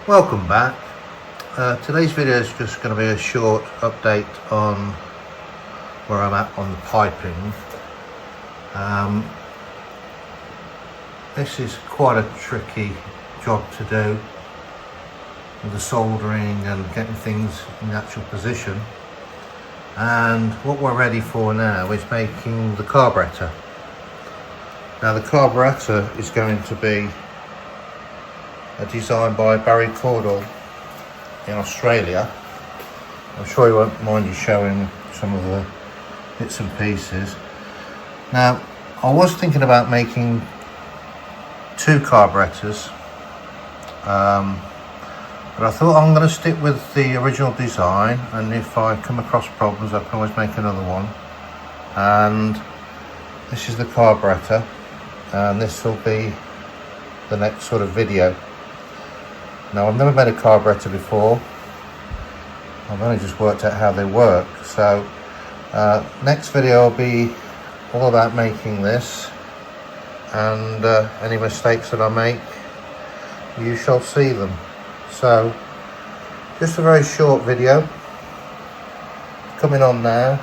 Welcome back. Today's video is just going to be a short update on where I'm at on the piping. This is quite a tricky job to do with the soldering and getting things in the actual position, and what we're ready for now is making the carburettor. Now the carburettor is going to be designed by Barry Caudle in Australia. I'm sure he won't mind you showing some of the bits and pieces. Now I was thinking about making two carburettors, but I thought I'm going to stick with the original design, and if I come across problems I can always make another one. And this is the carburettor, and this will be the next sort of video. Now I've never made a carburettor before, I've only just worked out how they work, so next video will be all about making this, and any mistakes that I make you shall see them. So just a very short video coming on now.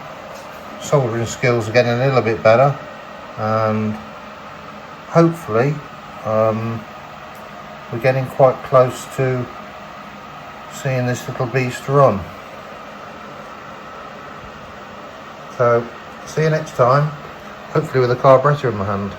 Soldering skills are getting a little bit better, and hopefully we're getting quite close to seeing this little beast run. So see you next time, hopefully with a carburettor in my hand.